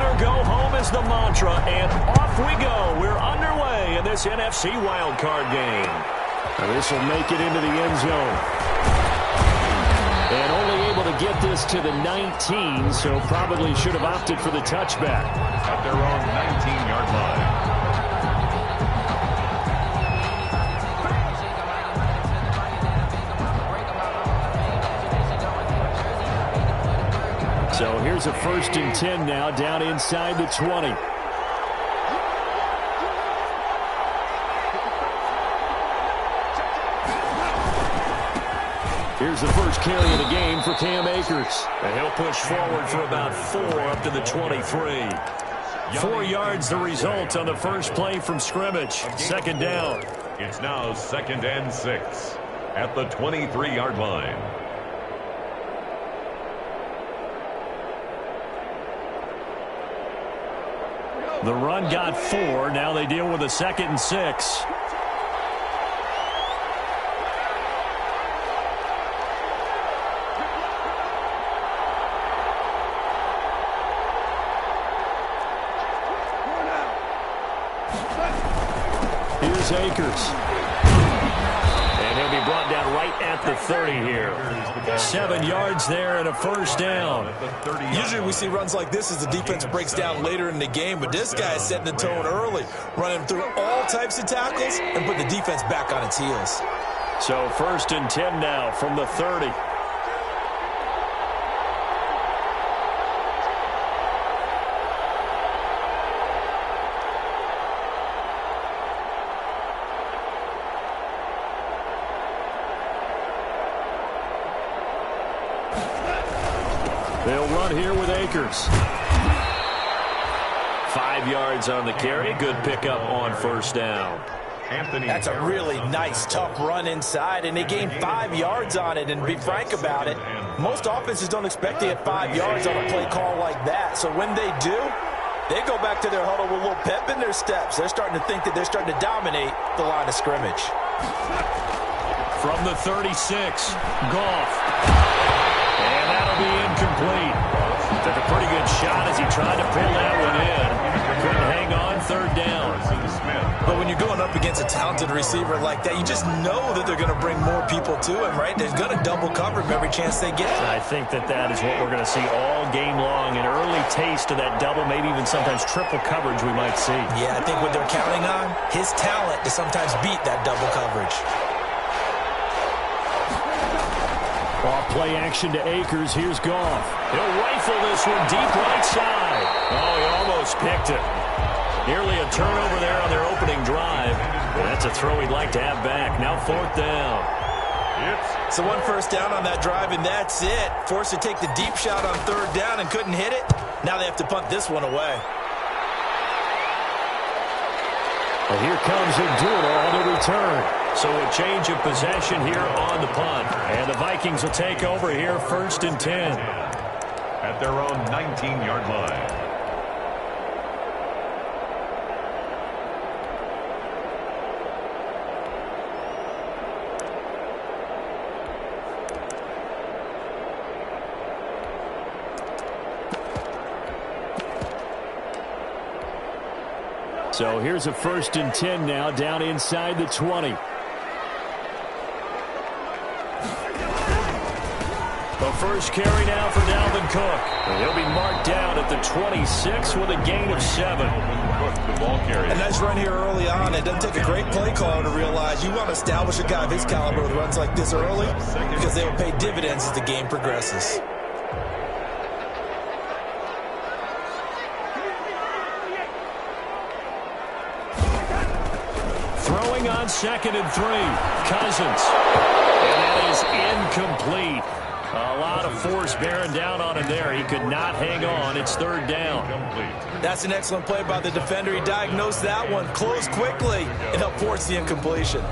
Win or go home is the mantra, and off we go. We're underway in this NFC wildcard game. Now this will make it into the end zone. And only able to get this to the 19, so probably should have opted for the touchback. At their own 19-yard line. So here's a 1st and 10 now, down inside the 20. Here's the first carry of the game for Cam Akers. And he'll push forward for about 4 up to the 23. 4 yards the result on the first play from scrimmage. 2nd down. It's now 2nd and 6 at the 23-yard line. The run got 4. Now they deal with a 2nd and 6. Here's Akers. And he'll be brought down right at the 30 here. 7 yards there and a 1st down. Usually we see runs like this as the defense breaks down later in the game, but this guy is setting the tone early, running through all types of tackles and put the defense back on its heels. So 1st and 10 now from the 30. They'll run here with Akers. 5 yards on the carry. Good pickup on 1st down. That's a really nice, tough run inside, and they gained 5 yards on it. And to be frank about it, most offenses don't expect to get 5 yards on a play call like that. So when they do, they go back to their huddle with a little pep in their steps. They're starting to think that they're starting to dominate the line of scrimmage. From the 36, Goff. And that'll be incomplete. Took a pretty good shot as he tried to pull that one in. Couldn't hang on, 3rd down. But when you're going up against a talented receiver like that, you just know that they're going to bring more people to him, right? They're going to double cover him every chance they get. I think that is what we're going to see all game long. An early taste of that double, maybe even sometimes triple coverage we might see. Yeah, I think what they're counting on, his talent to sometimes beat that double coverage. Off play action to Akers. Here's Goff. He'll rifle this one deep right side. Oh, he almost picked it. Nearly a turnover there on their opening drive. And that's a throw he'd like to have back. Now 4th down. So 1 first down on that drive, and that's it. Forced to take the deep shot on 3rd down and couldn't hit it. Now they have to punt this one away. And here comes Abdullah to return. So a change of possession here on the punt. And the Vikings will take over here 1st and 10. At their own 19-yard line. So here's a 1st and 10 now, down inside the 20. The first carry now for Dalvin Cook. And he'll be marked down at the 26 with a gain of 7. The ball carrier. A nice run here early on. It doesn't take a great play caller to realize you want to establish a guy of his caliber with runs like this early because they will pay dividends as the game progresses. Throwing on 2nd and 3. Cousins. And that is incomplete. A lot of force bearing down on him there. He could not hang on. It's 3rd down. That's an excellent play by the defender. He diagnosed that one, closed quickly, and helped force the incompletion.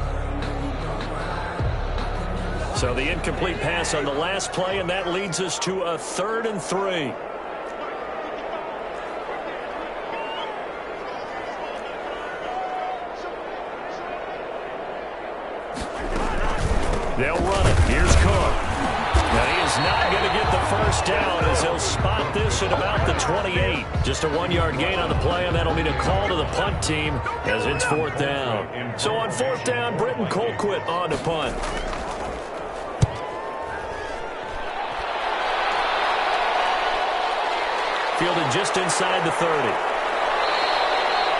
So the incomplete pass on the last play, and that leads us to a 3rd and 3. They'll run it. Here's Cook. Now he is not going to get the first down as he'll spot this at about the 28. Just a 1-yard gain on the play, and that'll mean a call to the punt team as it's 4th down. So on 4th down, Britton Colquitt on to punt. Fielded just inside the 30.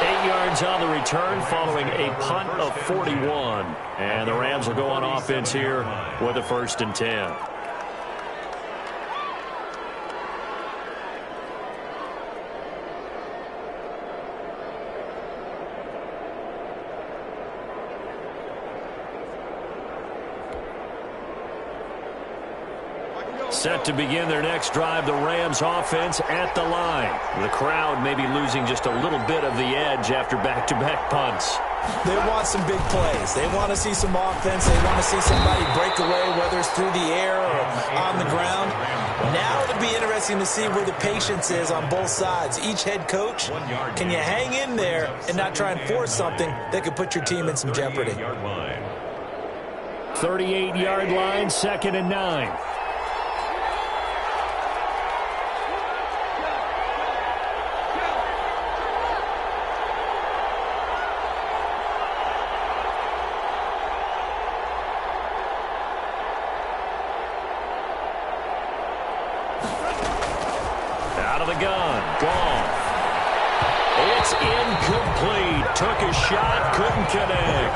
8 yards on the return following a punt of 41. And the Rams will go on offense here with a 1st and 10. Set to begin their next drive, the Rams offense at the line. The crowd may be losing just a little bit of the edge after back-to-back punts. They want some big plays. They want to see some offense. They want to see somebody break away, whether it's through the air or on the ground. Now it'll be interesting to see where the patience is on both sides. Each head coach, can you hang in there and not try and force something that could put your team in some jeopardy? 38-yard line, 2nd and 9. Took a shot, couldn't connect.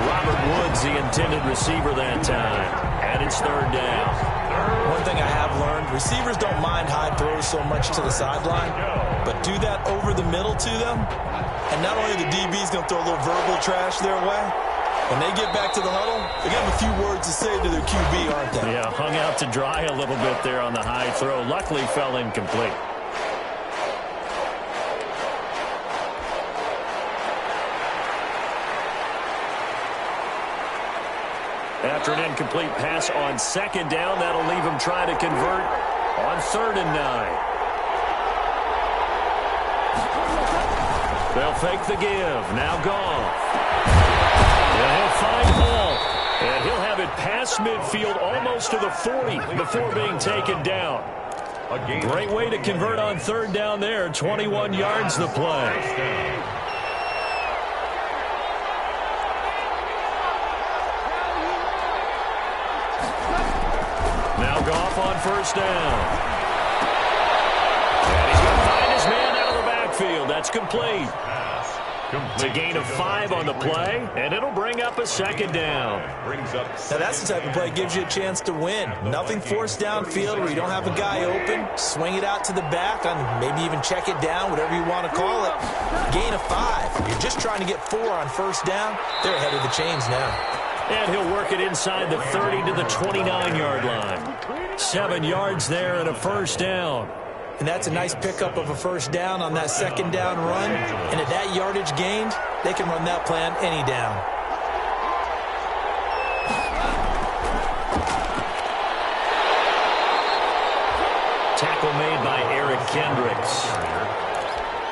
Robert Woods, the intended receiver that time. And it's 3rd down. One thing I have learned, receivers don't mind high throws so much to the sideline, but do that over the middle to them, and not only the DB's going to throw a little verbal trash their way, when they get back to the huddle, they're going to have a few words to say to their QB, aren't they? Yeah, hung out to dry a little bit there on the high throw. Luckily fell incomplete. After an incomplete pass on 2nd down, that'll leave him trying to convert on 3rd and 9. They'll fake the give. Now Goff. And he'll find Hall. And he'll have it past midfield almost to the 40 before being taken down. Great way to convert on 3rd down there. 21 yards the play. Goff on 1st down. And he's going to find his man out of the backfield. That's complete. It's a gain of 5 on the play, and it'll bring up a 2nd down. Now that's the type of play that gives you a chance to win. Nothing forced downfield where you don't have a guy open. Swing it out to the back, and maybe even check it down, whatever you want to call it. Gain of 5. You're just trying to get 4 on 1st down. They're ahead of the chains now. And he'll work it inside the 30 to the 29-yard line. 7 yards there and a 1st down. And that's a nice pickup of a 1st down on that 2nd down run. And at that yardage gained, they can run that plan any down. Tackle made by Eric Kendricks.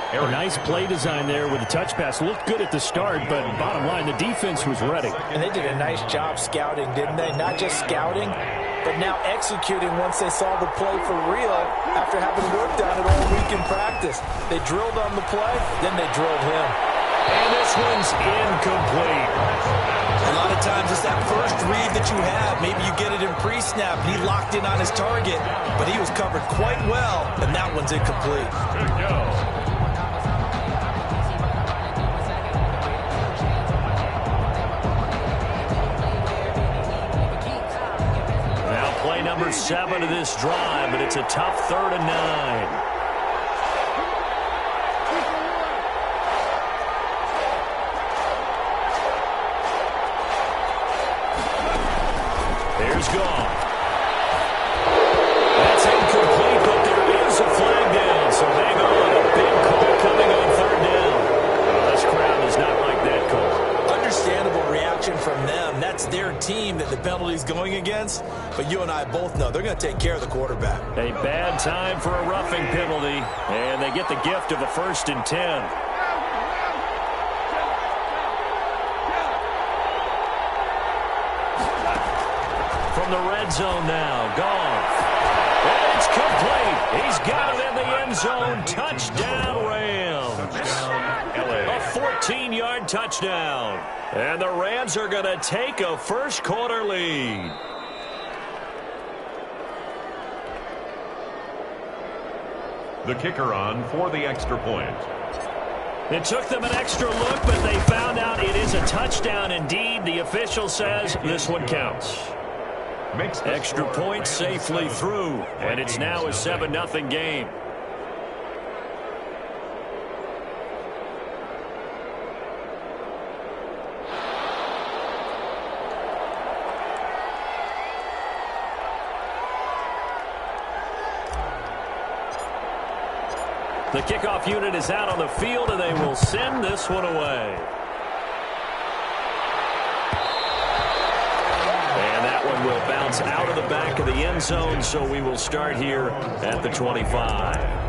A nice play design there with the touch pass. Looked good at the start, but bottom line, the defense was ready. And they did a nice job scouting, didn't they? Not just scouting, but now executing once they saw the play for real after having worked on it all week in practice. They drilled on the play, then they drilled him. And this one's incomplete. A lot of times it's that first read that you have. Maybe you get it in pre-snap. He locked in on his target, but he was covered quite well, and that one's incomplete. Good go. Number 7 of this drive, but it's a tough 3rd and 9. Here's Goff. That's incomplete, but there is a flag down, so hang on. A big call coming on 3rd down. Oh, this crowd does not like that call. Understandable reaction from them. That's their team that the penalty's going against. But you and I both know they're going to take care of the quarterback. A bad time for a roughing penalty, and they get the gift of a 1st and 10. From the red zone now, Goff. And it's complete. He's got it in the end zone. Touchdown, Rams. A 14-yard touchdown. And the Rams are going to take a first-quarter lead. The kicker on for the extra point. It took them an extra look, but they found out it is a touchdown indeed. The official says this one counts. Makes the Extra score point Rams safely through, and it's now a 7-0 game. The kickoff unit is out on the field, and they will send this one away. And that one will bounce out of the back of the end zone, so we will start here at the 25.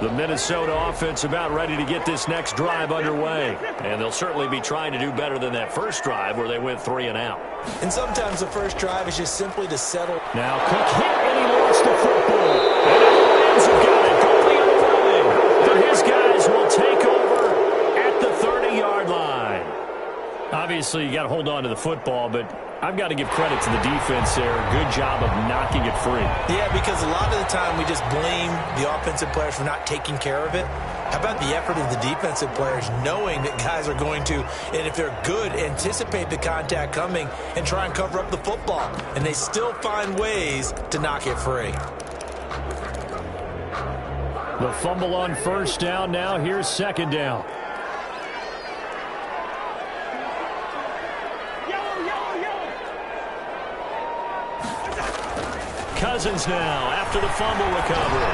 The Minnesota offense about ready to get this next drive underway. And they'll certainly be trying to do better than that first drive where they went 3 and out. And sometimes the first drive is just simply to settle. Now Cook hit and he lost the football. And now the Rams have got it. Go the other way. But his guys will take over at the 30-yard line. Obviously, you got to hold on to the football, but I've got to give credit to the defense there. Good job of knocking it free. Yeah, because a lot of the time we just blame the offensive players for not taking care of it. How about the effort of the defensive players knowing that guys are going to, and if they're good, anticipate the contact coming and try and cover up the football. And they still find ways to knock it free. The fumble on first down now. Here's second down. Cousins now after the fumble recovery.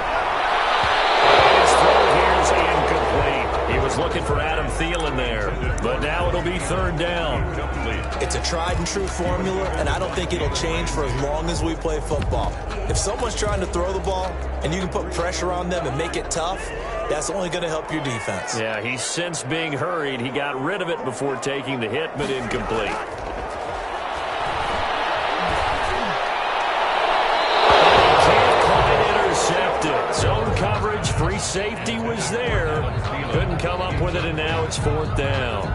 His throw here is incomplete. He was looking for Adam Thielen there, but now it'll be third down. It's a tried and true formula, and I don't think it'll change for as long as we play football. If someone's trying to throw the ball and you can put pressure on them and make it tough, that's only going to help your defense. Yeah, he's since being hurried. He got rid of it before taking the hit, but incomplete. Zone coverage, free safety was there. Couldn't come up with it, and now it's fourth down.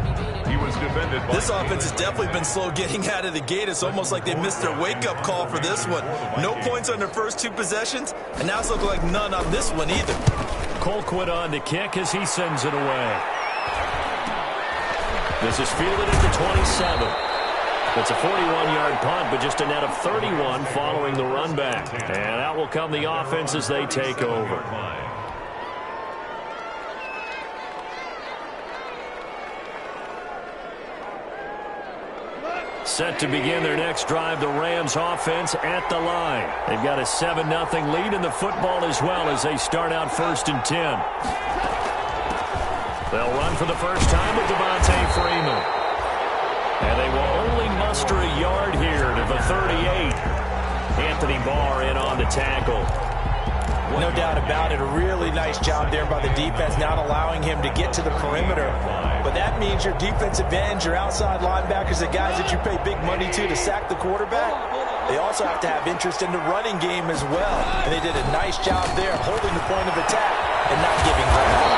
He was defended by this offense has definitely been slow getting out of the gate. It's almost like they missed their wake-up call for this one. No points on their first 2 possessions, and now it's looking like none on this one either. Colquitt on to kick as he sends it away. This is fielded at the 27. It's a 41-yard punt, but just a net of 31 following the run back. And out will come the offense as they take over. Set to begin their next drive, the Rams offense at the line. They've got a 7-0 lead in the football as well as they start out 1st and 10. They'll run for the first time with Devontae Freeman. And they will only muster a yard here to the 38. Anthony Barr in on the tackle. No doubt about it. A really nice job there by the defense, not allowing him to get to the perimeter. But that means your defensive ends, your outside linebackers, the guys that you pay big money to sack the quarterback, they also have to have interest in the running game as well. And they did a nice job there holding the point of attack and not giving ground.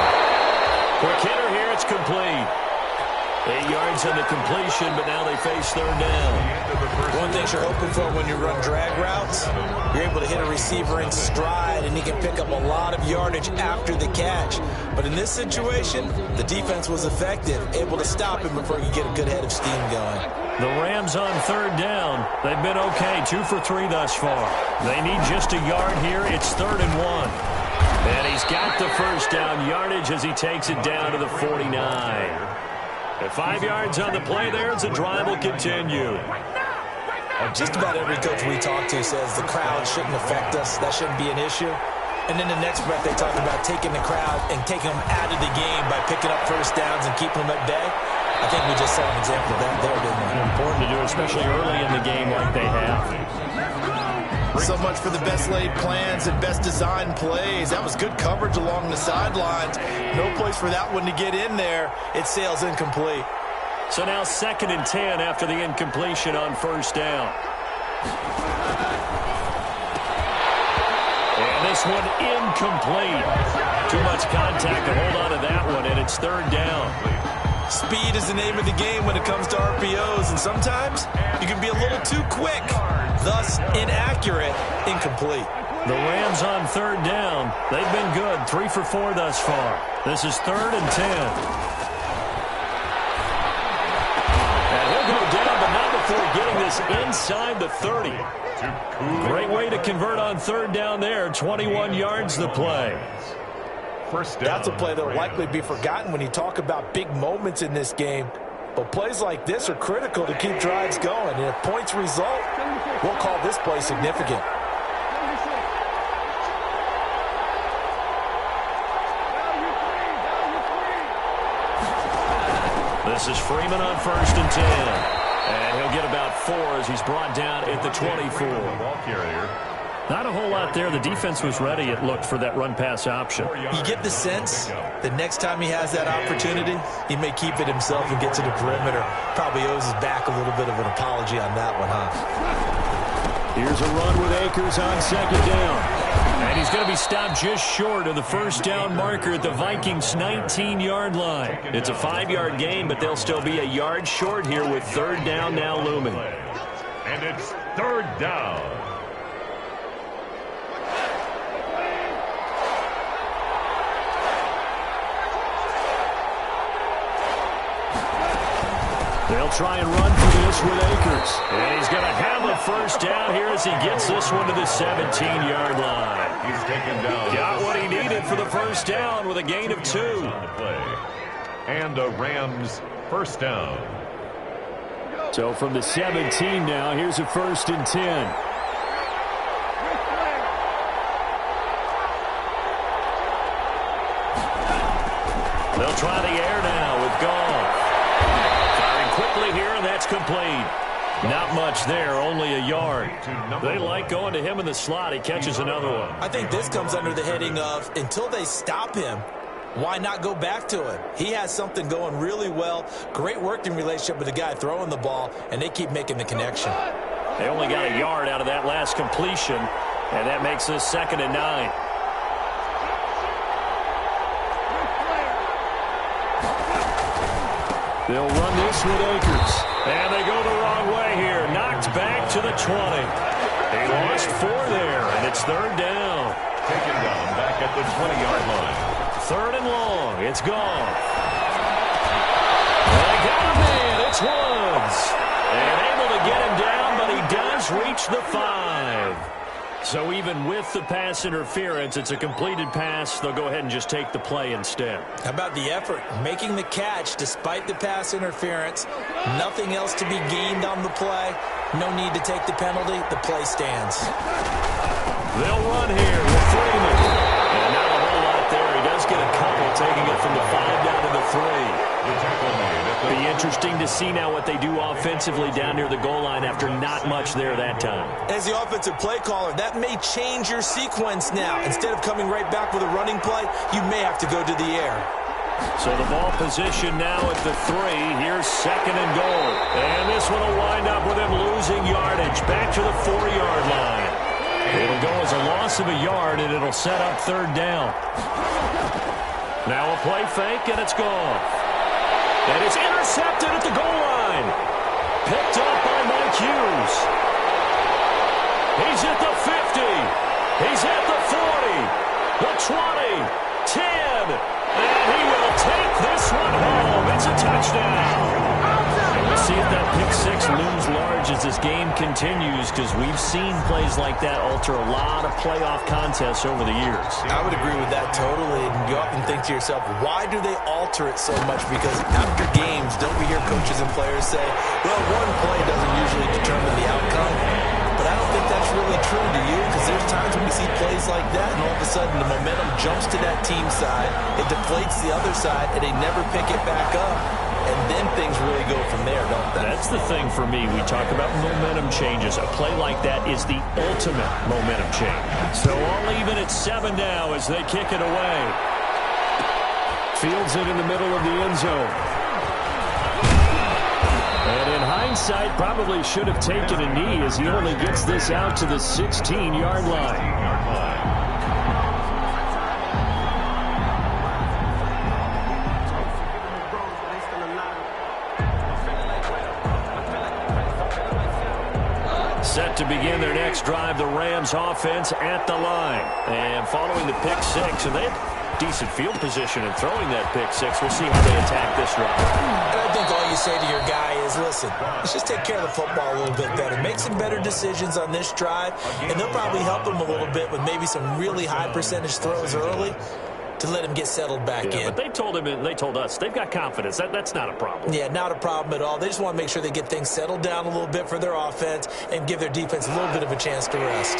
Quick hitter here, it's complete. 8 yards on the completion, but now they face third down. One thing you're hoping for when you run drag routes, you're able to hit a receiver in stride, and he can pick up a lot of yardage after the catch. But in this situation, the defense was effective, able to stop him before he could get a good head of steam going. The Rams on third down. They've been okay, 2 for 3 thus far. They need just a yard here. It's 3rd and 1. And he's got the first down yardage as he takes it down to the 49. At 5 yards on the play there, the drive will continue. Just about every coach we talk to says the crowd shouldn't affect us. That shouldn't be an issue. And then the next breath, they talk about taking the crowd and taking them out of the game by picking up first downs and keeping them at bay. I think we just saw an example of that there, didn't we? Important to do, especially early in the game like they have. So much for the best laid plans and best designed plays. That was good coverage along the sidelines. No place for that one to get in there. It sails incomplete. So now 2nd and 10 after the incompletion on 1st down. And this one incomplete. Too much contact to hold on to that one, and it's 3rd down. Speed is the name of the game when it comes to RPOs, and sometimes you can be a little too quick, thus inaccurate, incomplete. The Rams on 3rd down. They've been good, 3 for 4 thus far. This is 3rd and 10. And he'll go down, but not before getting this inside the 30. Great way to convert on 3rd down there. 21 yards the play. That's a play that will likely be forgotten when you talk about big moments in this game. But plays like this are critical to keep drives going. And if points result, we'll call this play significant. This is Freeman on 1st and 10. And he'll get about 4 as he's brought down at the 24. Ball carrier. Not a whole lot there. The defense was ready, it looked, for that run-pass option. You get the sense that next time he has that opportunity, he may keep it himself and get to the perimeter. Probably owes his back a little bit of an apology on that one, huh? Here's a run with Akers on 2nd down. And he's going to be stopped just short of the 1st down marker at the Vikings' 19-yard line. It's a 5-yard gain, but they'll still be a yard short here with 3rd down now looming. And it's 3rd down. They'll try and run for this with Akers. And he's going to have a 1st down here as he gets this one to the 17-yard line. He's taken down. Got what he needed for the 1st down with a gain of 2. And a Rams 1st down. So from the 17 now, here's a 1st and 10. They'll try the air now with Goff. Quickly here, and that's complete. Not much there, only a yard. They like going to him in the slot. He catches another one. I think this comes under the heading of, until they stop him, why not go back to it? He has something going really well. Great working relationship with the guy throwing the ball, and they keep making the connection. They only got a yard out of that last completion, and that makes this 2nd and 9. They'll run this with Akers. And they go the wrong way here. Knocked back to the 20. They lost 4 there, and it's 3rd down. Taken down back at the 20-yard line. 3rd and long. It's gone. They got him in. It's Woods. And able to get him down, but he does reach the 5. So even with the pass interference, it's a completed pass. They'll go ahead and just take the play instead. How about the effort? Making the catch despite the pass interference. Nothing else to be gained on the play. No need to take the penalty. The play stands. They'll run here with Freeman. And not a whole lot there. He does get a couple, taking it from the 5 down to the 3. Be interesting to see now what they do offensively down near the goal line after not much there that time. As the offensive play caller, that may change your sequence now. Instead of coming right back with a running play, you may have to go to the air. So the ball position now at the 3. Here's 2nd and goal. And this one will wind up with him losing yardage back to the 4-yard line. It'll go as a loss of a yard, and it'll set up 3rd down. Now a play fake, and it's gone. And it's intercepted at the goal line. Picked up by Mike Hughes. He's at the 50. He's at the 40. The 20. 10. And he will take this one home. It's a touchdown. And we'll see if that pick 6 looms large as this game continues, because we've seen plays like that alter a lot of playoff contests over the years. I would agree with that totally. And you often think to yourself, why do they alter it so much? Because after games, don't we hear coaches and players say, well, one play doesn't usually determine the outcome. But I don't think that's really true to you, because there's times when we see plays like that, and all of a sudden the momentum jumps to that team side, it deflates the other side, and they never pick it back up. and then things really go from there, don't they? That's the thing for me. We talk about momentum changes. A play like that is the ultimate momentum change. So all even at 7 now as they kick it away. Fields it in the middle of the end zone. And in hindsight, probably should have taken a knee as he only gets this out to the 16-yard line. Set to begin their next drive, the Rams offense at the line. And following the pick six, and they had decent field position in throwing that pick six. We'll see how they attack this drive. And I think all you say to your guy is, listen, let's just take care of the football a little bit better. Make some better decisions on this drive, and they'll probably help him a little bit with maybe some really high percentage throws early to let him get settled back in. But they told him, and they told us, they've got confidence. That's not a problem. Yeah, not a problem at all. They just want to make sure they get things settled down a little bit for their offense and give their defense a little bit of a chance to rest.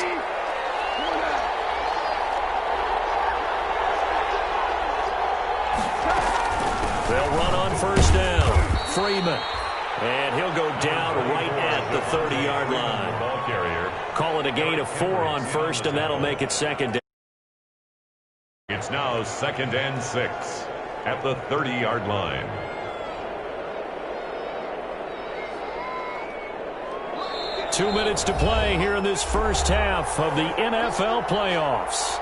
They'll run on first down. Freeman. And he'll go down right at the 30-yard line. Ball carrier. Call it a gain of 4 on first, and that'll make it second down. It's now 2nd and 6 at the 30-yard line. Two minutes to play here in this first half of the NFL playoffs.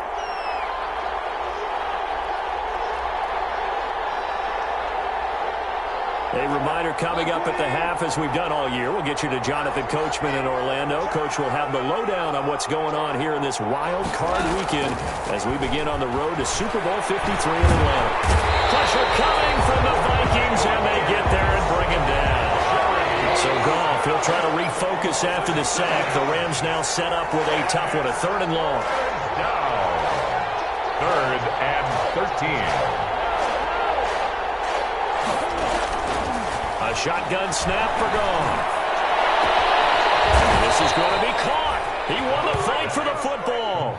A reminder coming up at the half, as we've done all year. We'll get you to Jonathan Coachman in Orlando. Coach will have the lowdown on what's going on here in this wild card weekend as we begin on the road to Super Bowl 53 in Atlanta. Pressure coming from the Vikings, and they get there and bring him down. So Goff, he'll try to refocus after the sack. The Rams now set up with a tough one, a 3rd and long. Now, 3rd and 13. A shotgun snap for Goff. This is going to be caught. He won the fight for the football.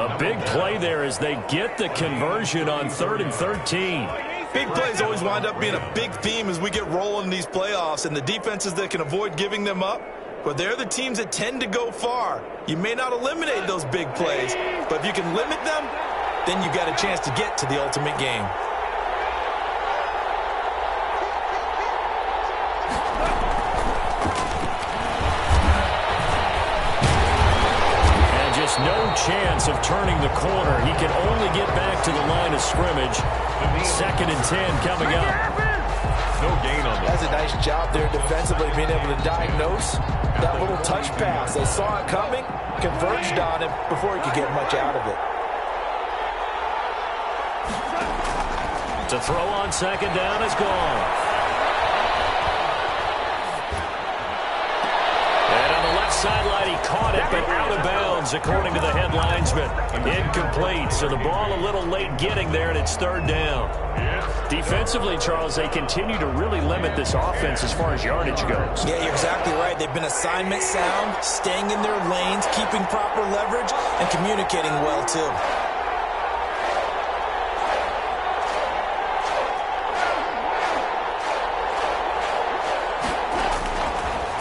A big play there as they get the conversion on 3rd and 13. Big plays always wind up being a big theme as we get rolling in these playoffs, and the defenses that can avoid giving them up, but they're the teams that tend to go far. You may not eliminate those big plays, but if you can limit them, then you got a chance to get to the ultimate game. No chance of turning the corner. He can only get back to the line of scrimmage. 2nd and 10 coming up. No gain on That's a nice job there defensively, being able to diagnose that little touch pass. They saw it coming, converged on him before he could get much out of it. To throw on 2nd down is gone. Sideline, he caught it, but out of bounds, according to the head linesman. Incomplete, so the ball a little late getting there, and it's 3rd down. Defensively, Charles, they continue to really limit this offense as far as yardage goes. Yeah, you're exactly right. They've been assignment sound, staying in their lanes, keeping proper leverage, and communicating well, too.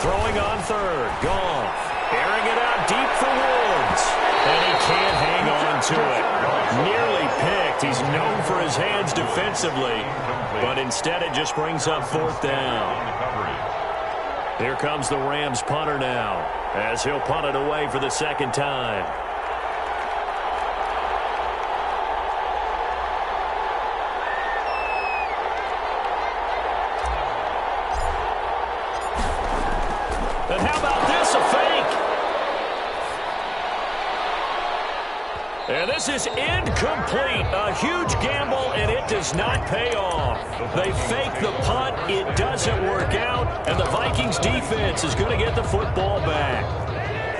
Throwing on 3rd, Goff, airing it out deep for Woods, and he can't hang on to it. Nearly picked. He's known for his hands defensively, but instead it just brings up 4th down. Here comes the Rams punter now, as he'll punt it away for the 2nd time. And how about this, a fake? And this is incomplete. A huge gamble, and it does not pay off. They fake the punt. It doesn't work out, and the Vikings defense is going to get the football back.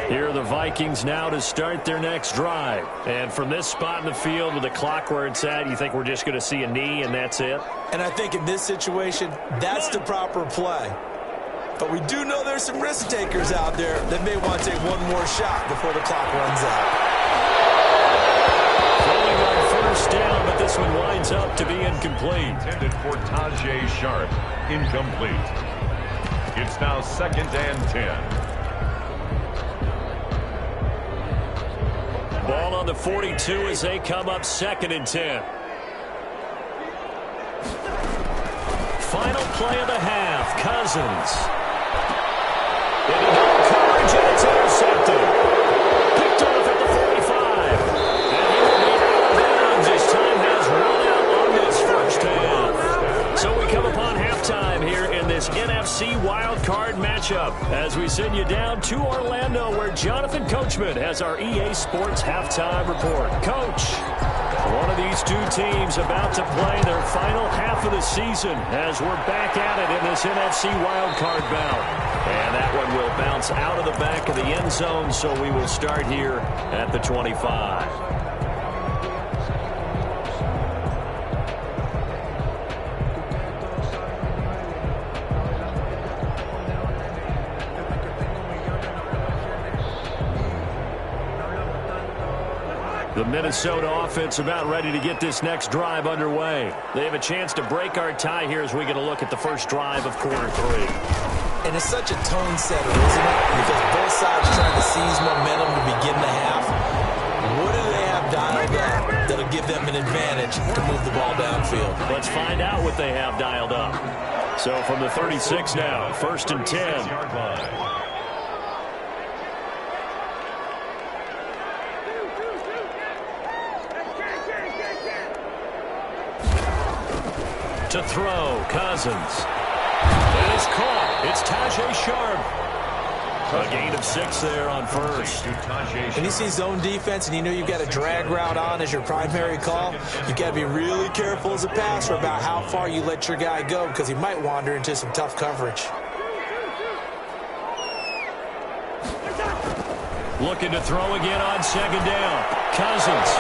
Here are the Vikings now to start their next drive. And from this spot in the field with the clock where it's at, you think we're just going to see a knee and that's it? And I think in this situation, that's the proper play. But we do know there's some risk takers out there that may want to take one more shot before the clock runs out. Falling on first down, but this one winds up to be incomplete. Intended for Tajay Sharp. Incomplete. It's now 2nd and 10. Ball on the 42 as they come up 2nd and 10. Final play of the half. Cousins. Into double coverage, and it's intercepted. Picked off at the 45. And he will be out of bounds as time has run out on this first half. So we come upon halftime here in this NFC wildcard matchup as we send you down to Orlando where Jonathan Coachman has our EA Sports halftime report. Coach, one of these two teams about to play their final half of the season as we're back at it in this NFC wildcard bout. And that one will bounce out of the back of the end zone, so we will start here at the 25. The Minnesota offense about ready to get this next drive underway. They have a chance to break our tie here as we get a look at the first drive of quarter 3. And it's such a tone setter, isn't it? Because both sides trying to seize momentum to begin the half. What do they have dialed up that'll give them an advantage to move the ball downfield? Let's find out what they have dialed up. So from the 36 now, 1st and 10. To throw, Cousins. And it's caught. It's Tajay Sharp. A gain of 6 there on first. When you see zone defense and you know you've got a drag route on as your primary call, you've got to be really careful as a passer about how far you let your guy go because he might wander into some tough coverage. Looking to throw again on 2nd down. Cousins.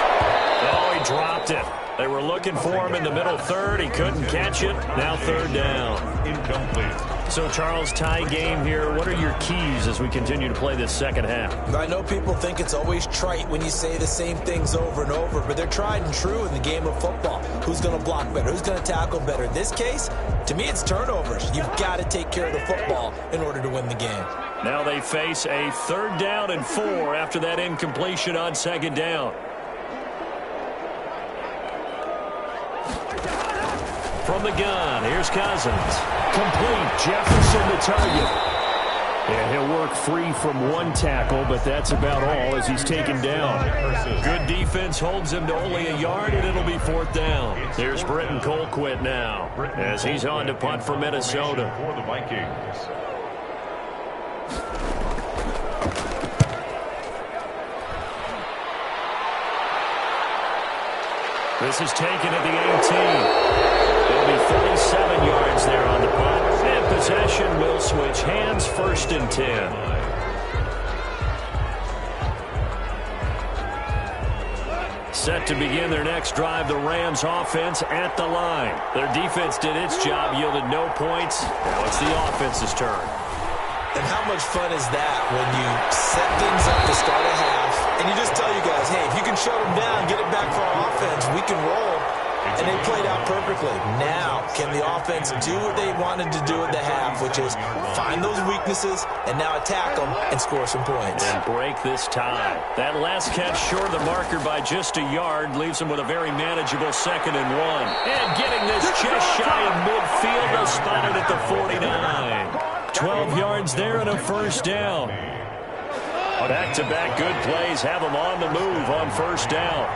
Oh, he dropped it. They were looking for him in the middle third. He couldn't catch it. Now 3rd down. Incomplete. So, Charles, tie game here. What are your keys as we continue to play this second half? I know people think it's always trite when you say the same things over and over, but they're tried and true in the game of football. Who's going to block better? Who's going to tackle better? In this case, to me, it's turnovers. You've got to take care of the football in order to win the game. Now they face a 3rd down and 4 after that incompletion on 2nd down. From the gun, here's Cousins. Complete. Jefferson the target. And he'll work free from one tackle, but that's about all as he's taken down. Good defense holds him to only a yard, and it'll be 4th down. Here's Britton Colquitt now as he's on to punt for Minnesota. For the Vikings. This is taken at the 18. It'll be 37 yards there on the punt. And possession will switch hands, 1st and 10. Set to begin their next drive, the Rams offense at the line. Their defense did its job, yielded no points. Now it's the offense's turn. And how much fun is that when you set things up to start a half, and you just tell you guys, hey, if you can shut them down, get it back for our offense, we can roll. And they played out perfectly. Now, can the offense do what they wanted to do at the half, which is find those weaknesses and now attack them and score some points. And break this tie. That last catch short of the marker by just a yard leaves them with a very manageable 2nd and 1. And getting this just shy of midfield, they'll spot it at the 49. 12 yards there and a 1st down. Back-to-back good plays have them on the move on 1st down.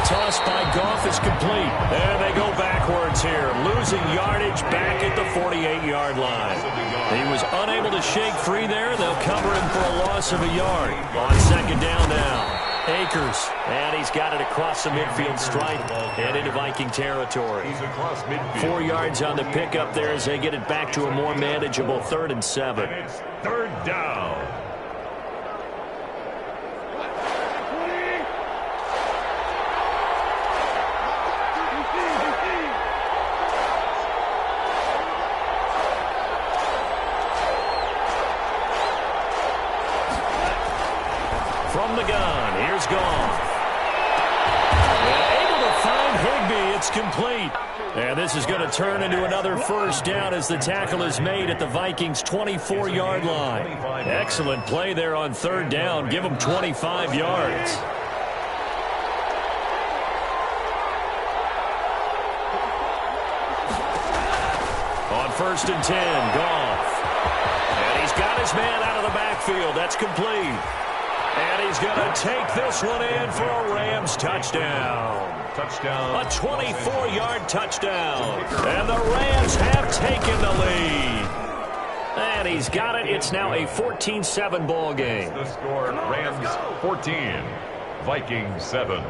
Toss by Goff is complete. And they go backwards here. Losing yardage back at the 48-yard line. He was unable to shake free there. They'll cover him for a loss of a yard. On 2nd down now. Akers. And he's got it across the midfield stripe and into Viking territory. 4 yards on the pickup there as they get it back to a more manageable 3rd and 7. And it's 3rd down. from the gun. Here's Goff. And able to find Higbee. It's complete. And this is going to turn into another first down as the tackle is made at the Vikings' 24-yard line. Excellent play there on third down. Give them 25 yards. On 1st and 10, Goff. And he's got his man out of the backfield. That's complete. And he's going to take this one in for a Rams touchdown. A 24-yard touchdown. And the Rams have taken the lead. And he's got it. It's now a 14-7 ball game. The score, Rams 14, Vikings 7.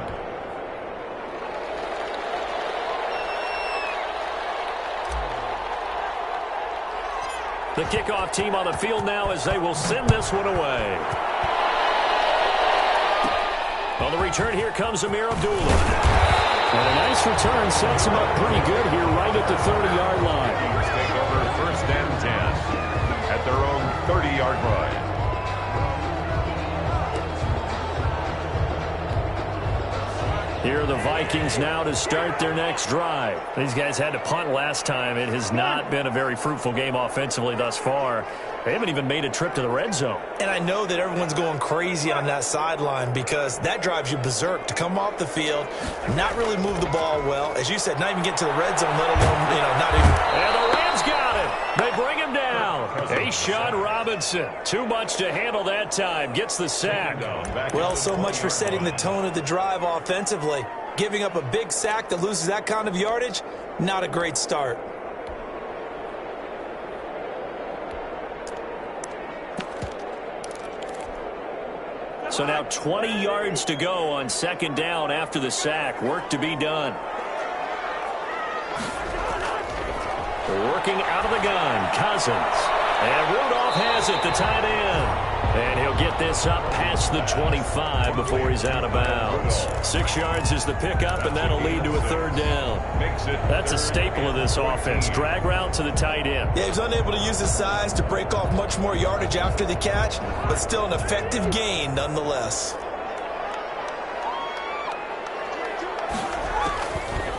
The kickoff team on the field now as they will send this one away. On the return, here comes Amir Abdullah. And a nice return sets him up pretty good here right at the 30-yard line. Vikings take over 1st and 10 at their own 30-yard line. Here are the Vikings now to start their next drive. These guys had to punt last time. It has not been a very fruitful game offensively thus far. They haven't even made a trip to the red zone. And I know that everyone's going crazy on that sideline because that drives you berserk to come off the field, not really move the ball well. As you said, not even get to the red zone, let alone, not even. And the Rams got it. They bring him down. Sean Robinson, too much to handle that time. Gets the sack. Well, so much for setting the tone of the drive offensively. Giving up a big sack that loses that kind of yardage, not a great start. So now 20 yards to go on 2nd down after the sack. Work to be done. Working out of the gun, Cousins. And Rudolph has it, the tight end. And he'll get this up past the 25 before he's out of bounds. 6 yards is the pickup, and that'll lead to a 3rd down. That's a staple of this offense. Drag route to the tight end. Yeah, he was unable to use his size to break off much more yardage after the catch, but still an effective gain nonetheless.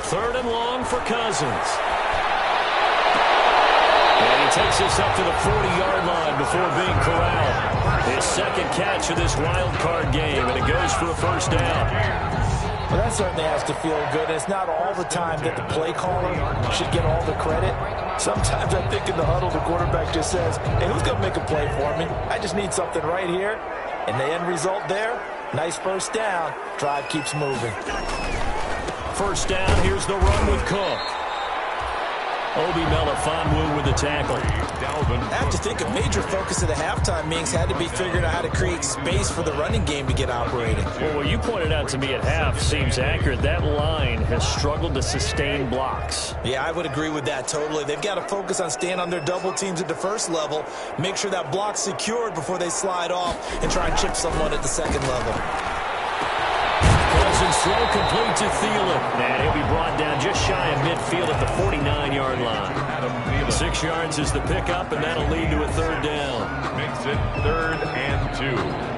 3rd and long for Cousins. And he takes this up to the 40-yard line before being corralled. His 2nd catch of this wild card game, and it goes for a 1st down. Well, that certainly has to feel good. It's not all the time that the play caller should get all the credit. Sometimes I think in the huddle, the quarterback just says, hey, who's going to make a play for me? I just need something right here. And the end result there, nice 1st down. Drive keeps moving. 1st down, here's the run with Cook. Obi Melifonwu with the tackle. I have to think a major focus of the halftime meetings had to be figuring out how to create space for the running game to get operating. Well, what you pointed out to me at half seems accurate. That line has struggled to sustain blocks. Yeah, I would agree with that totally. They've got to focus on staying on their double teams at the 1st level, make sure that block's secured before they slide off and try and chip someone at the 2nd level. Cousins throw complete to Thielen. And he'll be brought down just shy of midfield at the 49-yard line. 6 yards is the pickup, and that'll lead to a 3rd down. Makes it 3rd and 2.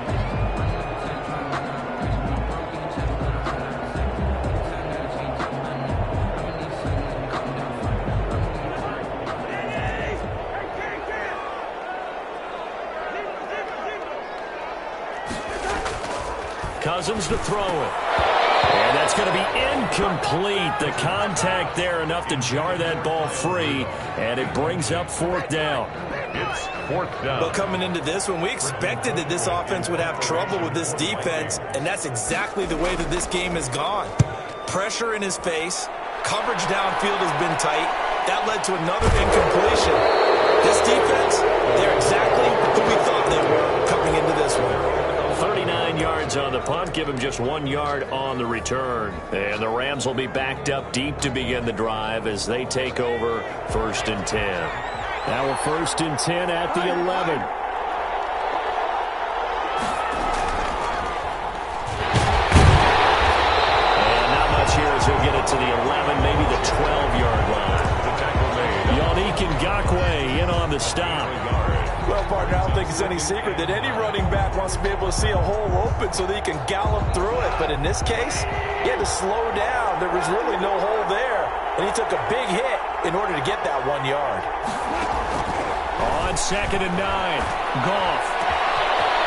Cousins to throw it. And that's going to be incomplete. The contact there enough to jar that ball free, and it brings up 4th down. It's 4th down. But coming into this one, we expected that this offense would have trouble with this defense, and that's exactly the way that this game has gone. Pressure in his face. Coverage downfield has been tight. That led to another incompletion. This defense, they're exactly who we thought they were coming into this one. 39 yards on the punt, give him just 1 yard on the return. And the Rams will be backed up deep to begin the drive as they take over 1st and 10. Now a 1st and 10 at the 11. And not much here as he'll get it to the 11, maybe the 12-yard line. Yannick Ngakoue in on the stop. Well, partner, I don't think it's any secret that any running back wants to be able to see a hole open so that he can gallop through it. But in this case, he had to slow down. There was really no hole there, and he took a big hit in order to get that 1 yard. On 2nd and 9, Goff.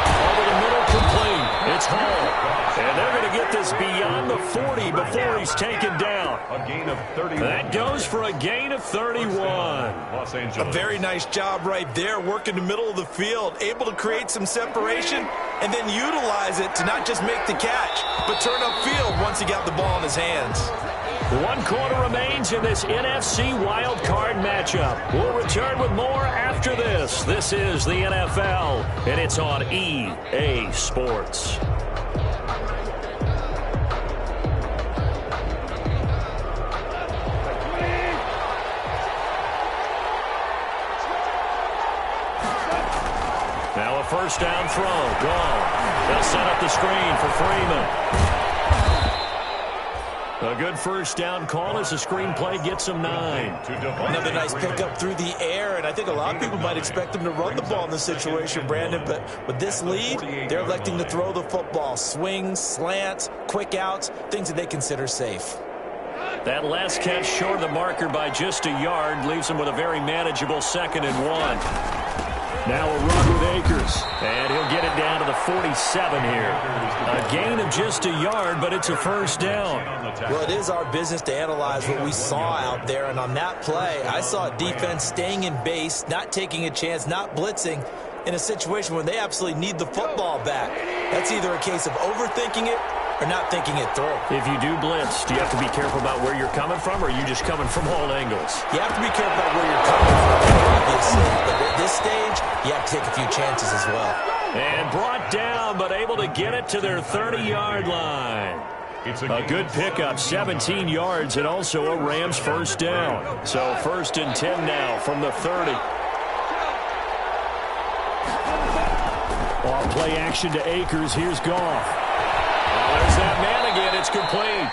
Over the middle, complete. It's Hall. And they're going to get this beyond the 40 before he's taken down. A gain of 31. That goes for a gain of 31. Los Angeles. A very nice job right there, working the middle of the field, able to create some separation, and then utilize it to not just make the catch, but turn upfield once he got the ball in his hands. 1 quarter remains in this NFC Wild Card matchup. We'll return with more after this. This is the NFL, and it's on EA Sports. Now a first down throw. Gone. They'll set up the screen for Freeman. A good first down call as the screenplay gets him 9. Another nice pickup through the air, and I think a lot of people might expect him to run the ball in this situation, Brandon, but with this lead, they're electing to throw the football. Swings, slants, quick outs, things that they consider safe. That last catch short of the marker by just a yard leaves him with a very manageable 2nd and 1. Now a run with Akers, and he'll get it down to the 47 here. A gain of just a yard, but it's a first down. Well, it is our business to analyze what we saw out there, and on that play, I saw a defense staying in base, not taking a chance, not blitzing, in a situation where they absolutely need the football back. That's either a case of overthinking it or not thinking it through. If you do blitz, do you have to be careful about where you're coming from, or are you just coming from all angles? You have to be careful about where you're coming from, obviously. But at this stage, you have to take a few chances as well. And brought down, but able to get it to their 30-yard line. It's A good pickup, 17 yards, and also a Rams first down. So 1st and 10 now from the 30. Off play action to Akers. Here's Goff. There's that man again. It's complete.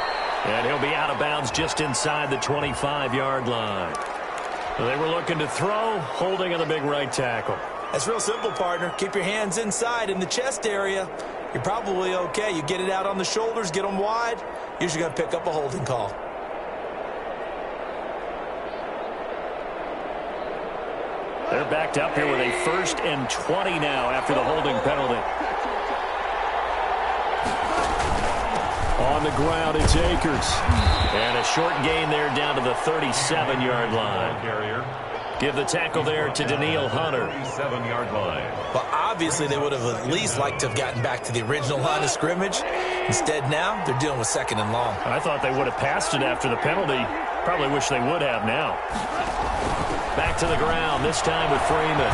And he'll be out of bounds just inside the 25-yard line. They were looking to throw, holding on the big right tackle. That's real simple, partner. Keep your hands inside in the chest area. You're probably okay. You get it out on the shoulders, get them wide. Usually going to pick up a holding call. They're backed up here with a 1st and 20 now after the holding penalty. On the ground, it's Akers. And a short gain there down to the 37-yard line. Give the tackle there to Daniil Hunter. 37-yard line. Well, obviously, they would have at least liked to have gotten back to the original line of scrimmage. Instead, now, they're dealing with 2nd and long. I thought they would have passed it after the penalty. Probably wish they would have now. Back to the ground, this time with Freeman.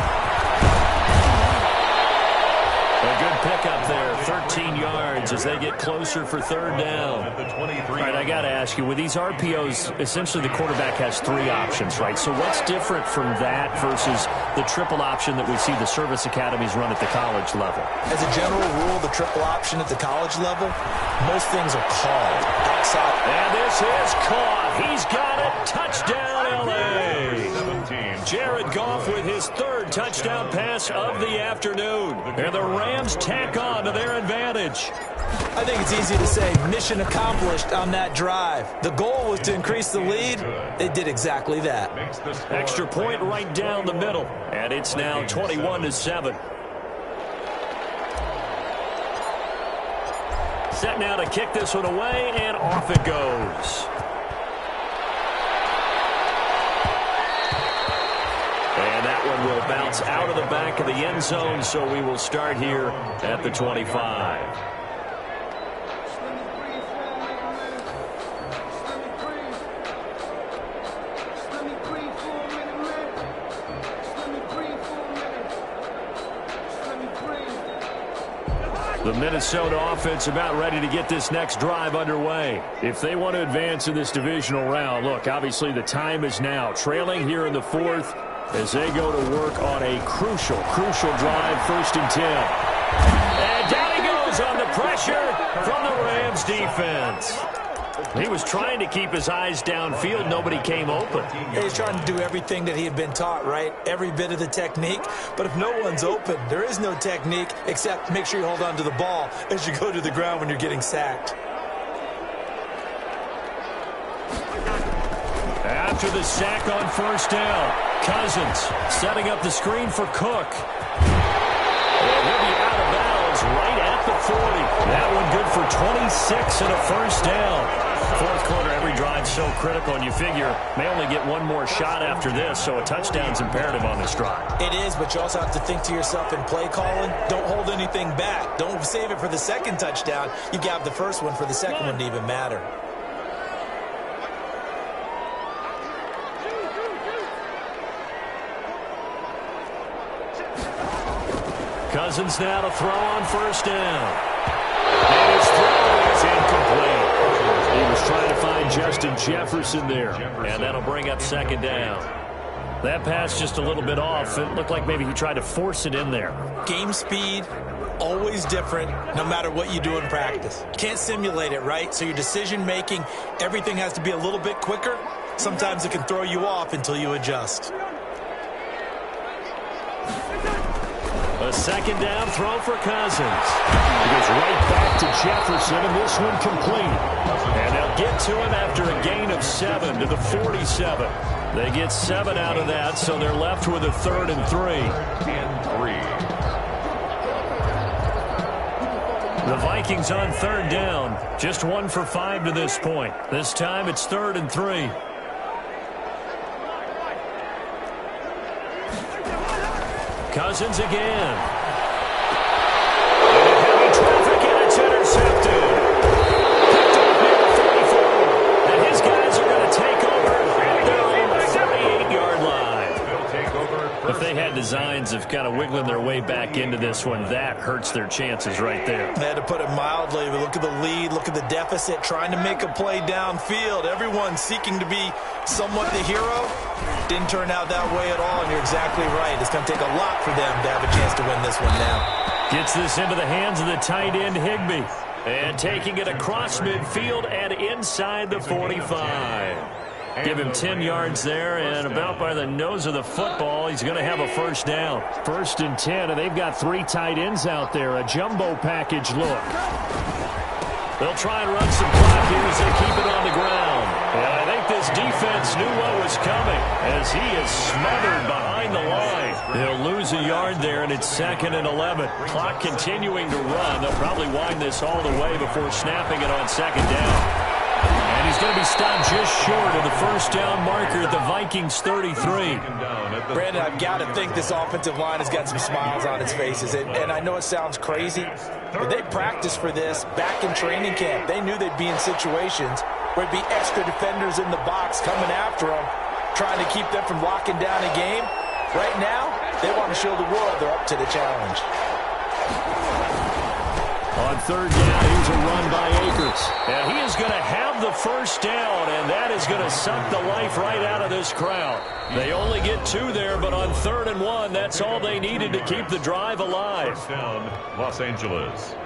A good pickup there, 13 yards as they get closer for 3rd down. All right, I got to ask you, with these RPOs, essentially the quarterback has 3 options, right? So what's different from that versus the triple option that we see the service academies run at the college level? As a general rule, the triple option at the college level, most things are called outside. And this is caught. He's got it. Touchdown, L.A. Jared Goff with his 3rd touchdown pass of the afternoon. And the Rams tack on to their advantage. I think it's easy to say mission accomplished on that drive. The goal was to increase the lead. They did exactly that. Extra point right down the middle. And it's now 21-7. Set now to kick this one away, and off it goes. And that one will bounce out of the back of the end zone, so we will start here at the 25. The Minnesota offense about ready to get this next drive underway. If they want to advance in this divisional round, look, obviously the time is now. Trailing here in the 4th as they go to work on a crucial drive, 1st and 10. And down he goes on the pressure from the Rams defense. He was trying to keep his eyes downfield. Nobody came open. He's trying to do everything that he had been taught, right? Every bit of the technique. But if no one's open, there is no technique except make sure you hold on to the ball as you go to the ground when you're getting sacked. After the sack on first down, Cousins setting up the screen for Cook. And he'll be out of bounds right at the 40. That one good for 26 and a first down. Fourth quarter, every drive so critical, and you figure may only get one more shot after this, so a touchdown's imperative on this drive. It is, but you also have to think to yourself in play calling, don't hold anything back. Don't save it for the second touchdown. You got the first one for the second one to even matter. Cousins now to throw on first down. And his throw is incomplete. He was trying to find Justin Jefferson there, and that'll bring up second down. That pass just a little bit off. It looked like maybe he tried to force it in there. Game speed, always different, no matter what you do in practice. Can't simulate it, right? So your decision-making, everything has to be a little bit quicker. Sometimes it can throw you off until you adjust. A second down throw for Cousins. He goes right back to Jefferson, and this one complete. And they'll get to him after a gain of 7 to the 47. They get 7 out of that, so they're left with a 3rd and 3. The Vikings on 3rd down. Just 1 for 5 to this point. This time it's 3rd and 3. Cousins again. Heavy traffic, and it's intercepted. Picked up near the 44. And his guys are going to take over at their own 38-yard line. If they had designs of kind of wiggling their way back into this one, that hurts their chances right there. They had to put it mildly. But look at the lead, look at the deficit, trying to make a play downfield. Everyone seeking to be somewhat the hero. Didn't turn out that way at all, and you're exactly right. It's going to take a lot for them to have a chance to win this one now. Gets this into the hands of the tight end, Higbee. And taking it across midfield and inside the 45. Give him 10 yards there, and about by the nose of the football, he's going to have a first down. 1st and 10, and they've got 3 tight ends out there. A jumbo package look. They'll try and run some clock here as they keep it on the ground. And I think this defense knew what was coming as he is smothered behind the line. They'll lose a yard there, and it's 2nd and 11. Clock continuing to run. They'll probably wind this all the way before snapping it on 2nd down. And he's going to be stopped just short of the first down marker at the Vikings 33. Brandon, I've got to think this offensive line has got some smiles on its faces. And I know it sounds crazy, but they practiced for this back in training camp. They knew they'd be in situations where there'd be extra defenders in the box coming after them, trying to keep them from locking down a game. Right now, they want to show the world they're up to the challenge. On 3rd down, here's a run by Akers. And he is going to have the first down, and that is going to suck the life right out of this crowd. They only get 2 there, but on 3rd and 1, that's all they needed to keep the drive alive. First down, Los Angeles.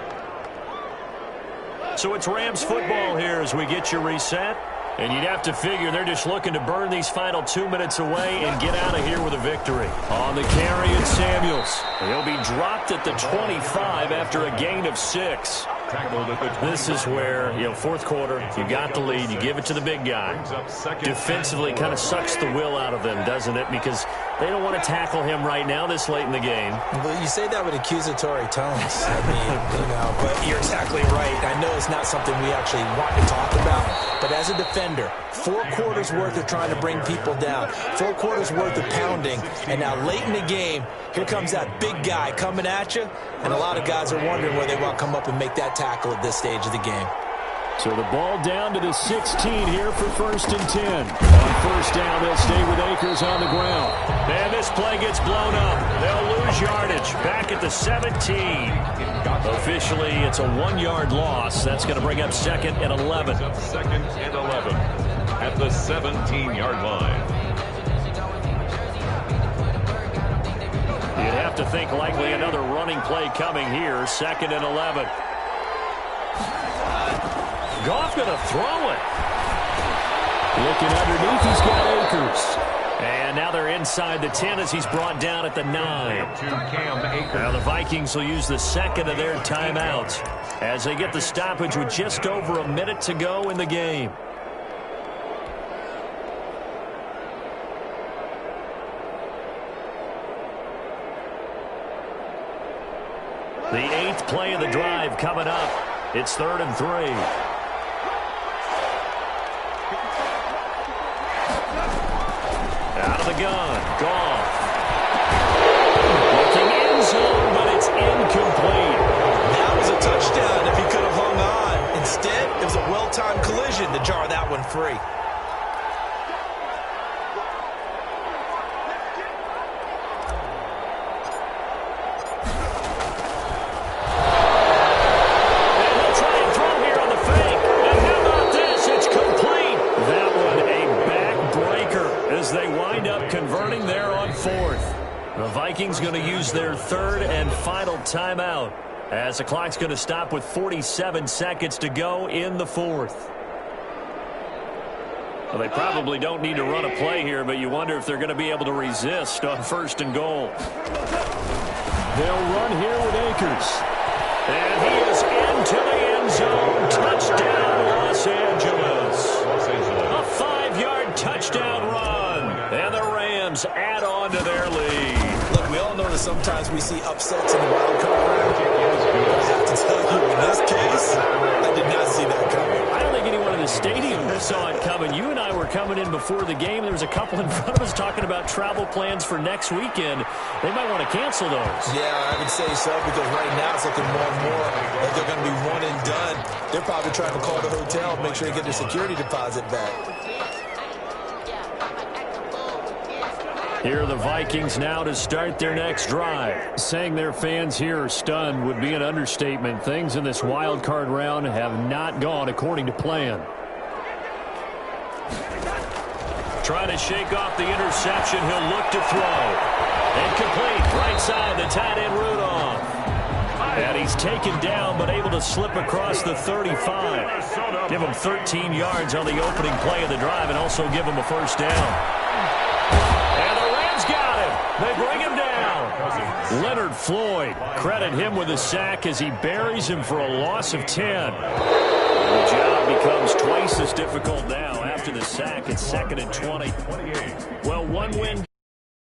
So it's Rams football here as we get you reset. And you'd have to figure they're just looking to burn these final 2 minutes away and get out of here with a victory. On the carry, it's Samuels. He'll be dropped at the 25 after a gain of 6. This is where, fourth quarter, you got the lead, you give it to the big guy. Defensively, kind of sucks the will out of them, doesn't it? Because they don't want to tackle him right now this late in the game. Well, you say that with accusatory tones. I mean, but you're exactly right. I know it's not something we actually want to talk about, but as a defender, 4 quarters worth of trying to bring people down, 4 quarters worth of pounding, and now late in the game, here comes that big guy coming at you, and a lot of guys are wondering where they want to come up and make that tackle at this stage of the game. So the ball down to the 16 here for 1st and 10. On 1st down, they'll stay with Akers on the ground. And this play gets blown up. They'll lose yardage back at the 17. Officially, it's a 1-yard loss. That's going to bring up 2nd and 11. 2nd and 11 at the 17-yard line. You'd have to think likely another running play coming here. 2nd and 11. Goff going to throw it. Looking underneath, he's got Akers. And now they're inside the 10 as he's brought down at the 9. Now the Vikings will use the second of their timeouts as they get the stoppage with just over a minute to go in the game. The 8th play of the drive coming up. It's 3rd and 3. Out of the gun, Goff. Looking end zone, but it's incomplete. That was a touchdown if he could have hung on. Instead, it was a well-timed collision to jar that one free. Converting there on 4th. The Vikings going to use their 3rd and final timeout as the clock's going to stop with 47 seconds to go in the 4th. Well, they probably don't need to run a play here, but you wonder if they're going to be able to resist on 1st and goal. They'll run here with Akers. And he is into the end zone. Touchdown, Los Angeles. A 5-yard touchdown run. And the Rams add on to their lead. Look, we all know that sometimes we see upsets in the wild card round. I have to tell you, in this case, I did not see that coming. I don't think anyone in the stadium saw it coming. You and I were coming in before the game. There was a couple in front of us talking about travel plans for next weekend. They might want to cancel those. Yeah, I would say so, because right now it's looking more and more like they're going to be one and done. They're probably trying to call the hotel and make sure they get their security deposit back. Here are the Vikings now to start their next drive. Saying their fans here are stunned would be an understatement. Things in this wild card round have not gone according to plan. Trying to shake off the interception. He'll look to throw. Incomplete. Right side, the tight end Rudolph. And he's taken down but able to slip across the 35. Give him 13 yards on the opening play of the drive and also give him a 1st down. They bring him down. Leonard Floyd, credit him with a sack as he buries him for a loss of 10. The job becomes twice as difficult now after the sack at 2nd and 20. Well, one win.